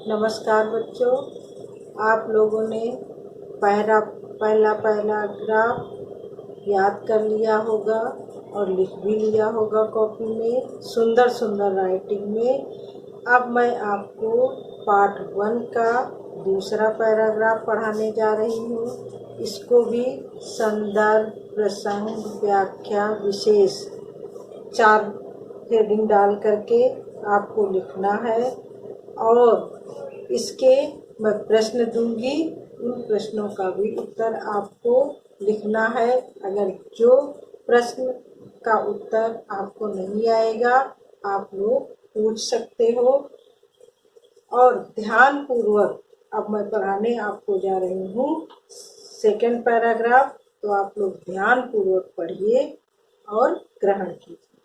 नमस्कार बच्चों, आप लोगों ने पहला पैराग्राफ याद कर लिया होगा और लिख भी लिया होगा कॉपी में सुंदर सुंदर राइटिंग में। अब मैं आपको पार्ट 1 का दूसरा पैराग्राफ पढ़ाने जा रही हूँ। इसको भी संदर्भ, प्रसंग, व्याख्या, विशेष 4 हेडिंग डाल करके आपको लिखना है और इसके मैं प्रश्न दूंगी, उन प्रश्नों का भी उत्तर आपको लिखना है। अगर जो प्रश्न का उत्तर आपको नहीं आएगा आप लोग पूछ सकते हो। और ध्यान पूर्वक अब मैं पढ़ाने आपको जा रही हूँ सेकंड पैराग्राफ, तो आप लोग ध्यान पूर्वक पढ़िए और ग्रहण कीजिए।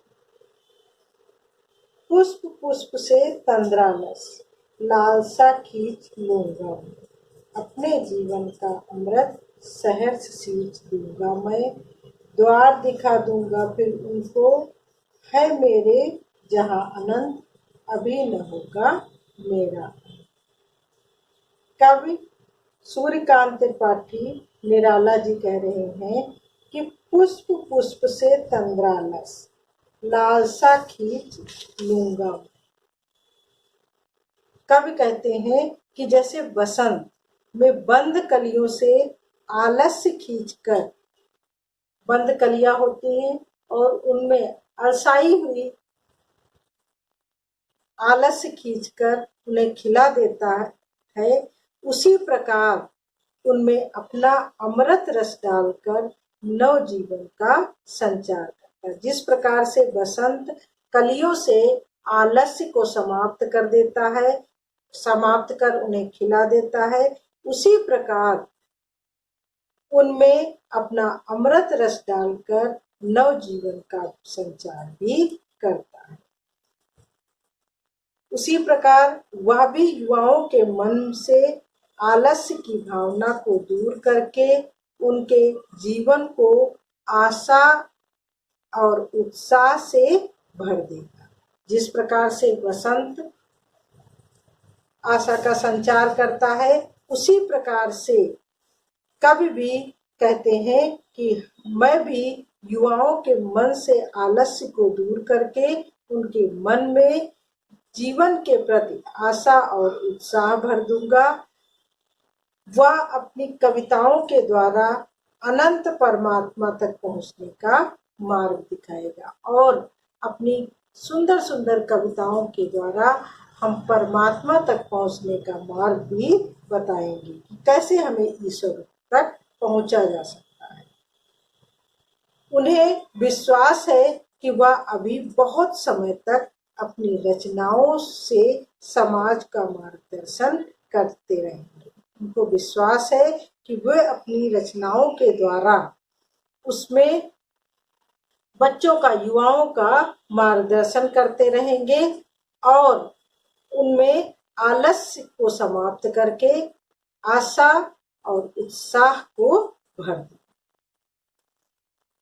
पुष्प पुष्प से तंद्रालस, लालसा खींच लूंगा, अपने जीवन का अमृत सहर्ष सींच दूंगा मैं, द्वार दिखा दूंगा फिर उनको, है मेरे जहां अनंत, अभी न होगा मेरा। कवि सूर्यकांत त्रिपाठी निराला जी कह रहे हैं कि पुष्प पुष्प से तंद्रालस, लालसा खींच लूंगा। कवि कहते हैं कि जैसे बसंत में बंद कलियों से आलस्य खींचकर, बंद कलियां होती हैं और उनमें अलसाई हुई आलस्य खींचकर उन्हें खिला देता है, उसी प्रकार उनमें अपना अमृत रस डालकर नव जीवन का संचार करता है। जिस प्रकार से बसंत कलियों से आलस्य को समाप्त कर देता है, समाप्त कर उन्हें खिला देता है, उसी प्रकार उनमें अपना अमृत रस डालकर नव जीवन का संचार भी करता है। उसी प्रकार वह भी युवाओं के मन से आलस्य की भावना को दूर करके उनके जीवन को आशा और उत्साह से भर देगा। जिस प्रकार से बसंत आशा का संचार करता है, उसी प्रकार से कवि भी कहते हैं कि मैं भी युवाओं के मन से आलस्य को दूर करके उनके मन में जीवन के प्रति आशा और उत्साह भर दूंगा। वह अपनी कविताओं के द्वारा अनंत परमात्मा तक पहुंचने का मार्ग दिखाएगा और अपनी सुंदर सुंदर कविताओं के द्वारा हम परमात्मा तक पहुंचने का मार्ग भी बताएंगे कि कैसे हमें ईश्वर तक पहुंचा जा सकता है। उन्हें विश्वास है कि वह अभी बहुत समय तक अपनी रचनाओं से समाज का मार्गदर्शन करते रहेंगे। उनको विश्वास है कि वे अपनी रचनाओं के द्वारा उसमें बच्चों का, युवाओं का मार्गदर्शन करते रहेंगे और उनमें आलस्य को समाप्त करके आशा और उत्साह को भर दें।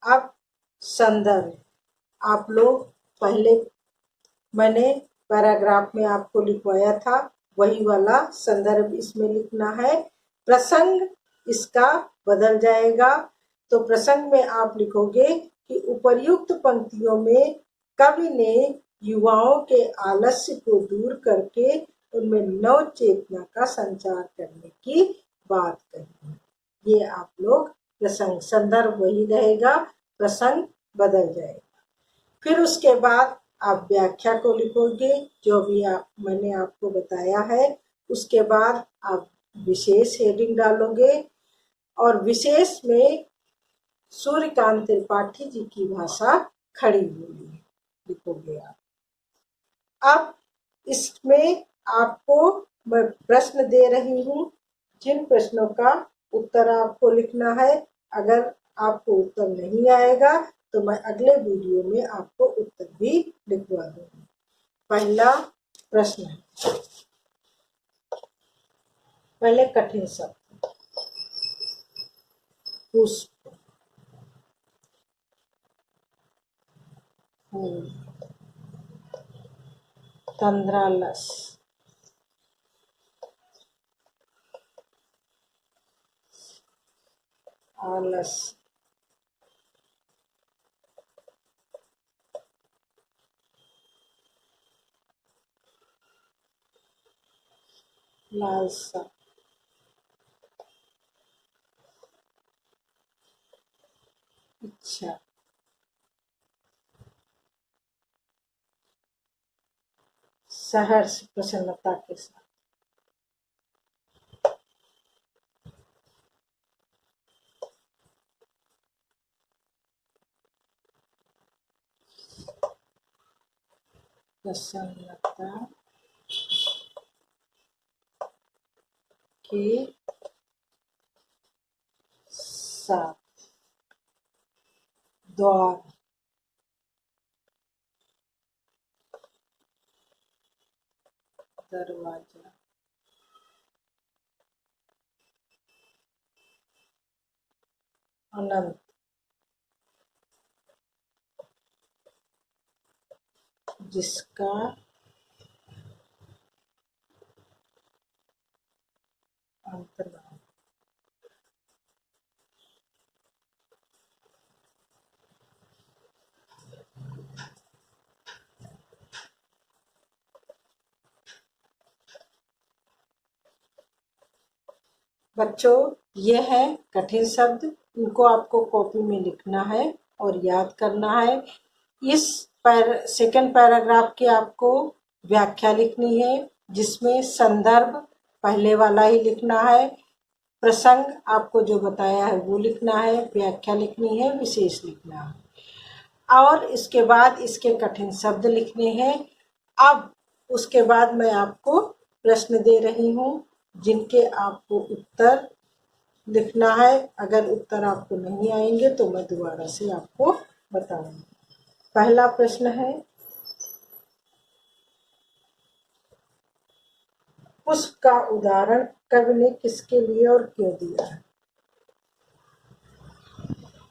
अब संदर्भ, आप लोग पहले मैंने पैराग्राफ में आपको लिखवाया था वही वाला संदर्भ इसमें लिखना है। प्रसंग इसका बदल जाएगा, तो प्रसंग में आप लिखोगे कि उपर्युक्त पंक्तियों में कवि ने युवाओं के आलस्य को दूर करके उनमें नव चेतना का संचार करने की बात कही है। ये आप लोग प्रसंग, संदर्भ वही रहेगा, प्रसंग बदल जाएगा। फिर उसके बाद आप व्याख्या को लिखोगे जो भी मैंने आपको बताया है। उसके बाद आप विशेष हेडिंग डालोगे और विशेष में सूर्यकांत त्रिपाठी जी की भाषा खड़ी हुई लिखोगे आप। अब इसमें आपको मैं प्रश्न दे रही हूँ, जिन प्रश्नों का उत्तर आपको लिखना है। अगर आपको उत्तर नहीं आएगा तो मैं अगले वीडियो में आपको उत्तर भी लिखवा दूंगी। पहला प्रश्न है, पहले कठिन शब्द। पुष्प, फूल, तंद्रालस, आलस, लालसा, इच्छा, सहर्ष प्रसन्नता के साथ, प्रसन्नता के साथ, द्वार, दरवाजा, अनंत, जिसका अंत न हो। बच्चों, ये है कठिन शब्द, इनको आपको कॉपी में लिखना है और याद करना है। इस सेकंड पैराग्राफ की आपको व्याख्या लिखनी है, जिसमें संदर्भ पहले वाला ही लिखना है, प्रसंग आपको जो बताया है वो लिखना है, व्याख्या लिखनी है, विशेष लिखना है और इसके बाद इसके कठिन शब्द लिखने हैं। अब उसके बाद मैं आपको प्रश्न दे रही हूँ, जिनके आपको उत्तर लिखना है। अगर उत्तर आपको नहीं आएंगे तो मैं दोबारा से आपको बताऊंगी। पहला प्रश्न है, पुष्प का उदाहरण कवि ने किसके लिए और क्यों दिया है?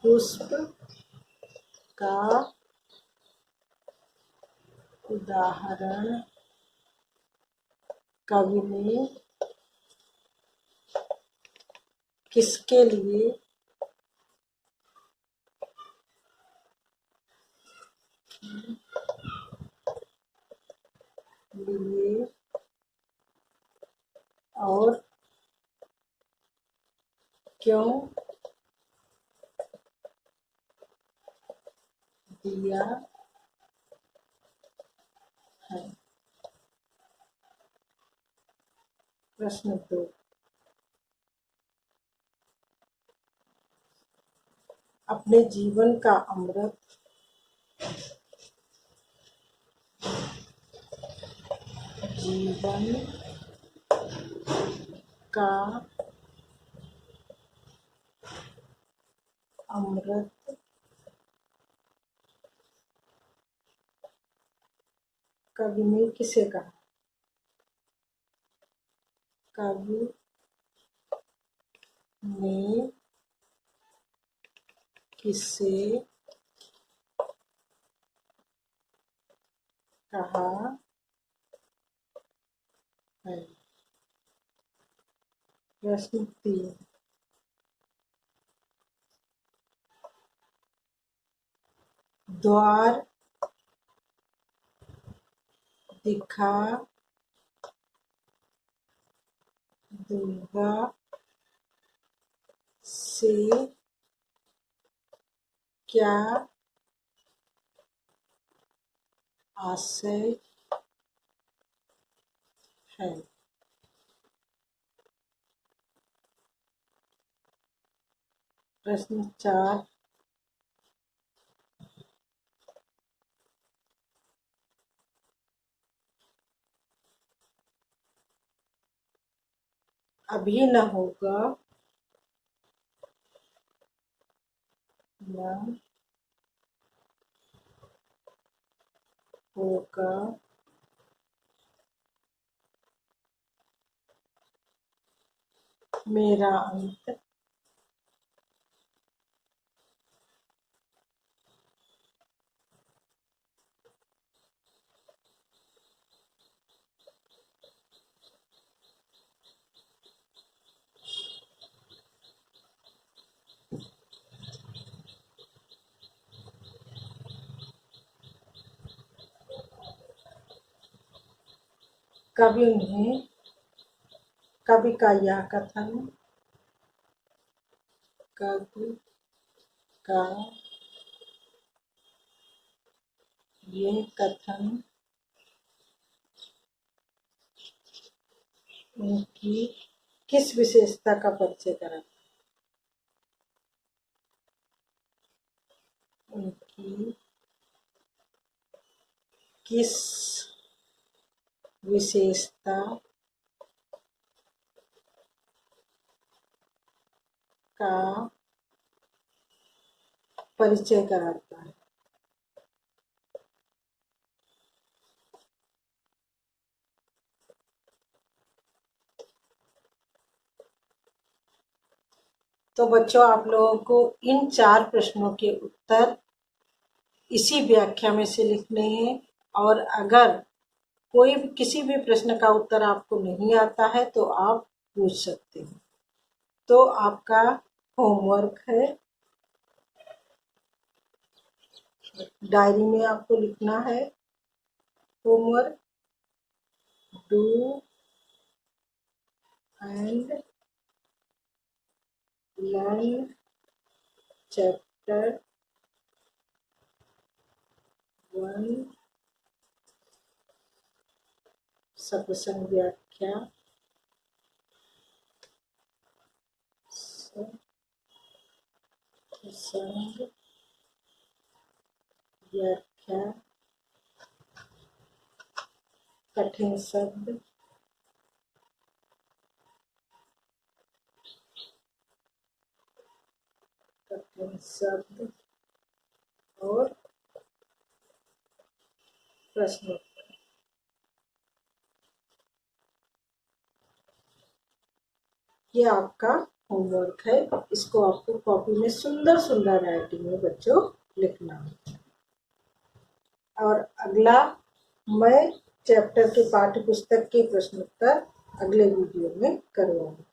पुष्प का उदाहरण कवि ने किसके लिए और क्यों दिया है? प्रश्न 2, अपने जीवन का अमृत जीवन का अमृत कवि ने किसे कहा? कवि ने किसे कहा है? प्रश्न 3, द्वार दिखा दूंगा से क्या आशय है? प्रश्न 4, अभी न होगा न होगा मेरा अंत। कवि ने कवि का यह कथन, कवि का ये कथन उनकी किस विशेषता का परिचय कराता है? उनकी किस विशेषता का परिचय कराता है? तो बच्चों, आप लोगों को इन 4 प्रश्नों के उत्तर इसी व्याख्या में से लिखने हैं, और अगर कोई किसी भी प्रश्न का उत्तर आपको नहीं आता है तो आप पूछ सकते हैं। तो आपका होमवर्क है, डायरी में आपको लिखना है homework, do and learn chapter 1 सत्संग व्याख्या, सत्संग व्याख्या, कठिन शब्द, और प्रश्न। ये आपका होमवर्क है, इसको आपको कॉपी में सुंदर सुंदर राइटिंग में बच्चों लिखना है। और अगला मैं चैप्टर के पाठ्य पुस्तक के प्रश्नोत्तर अगले वीडियो में करूँगी।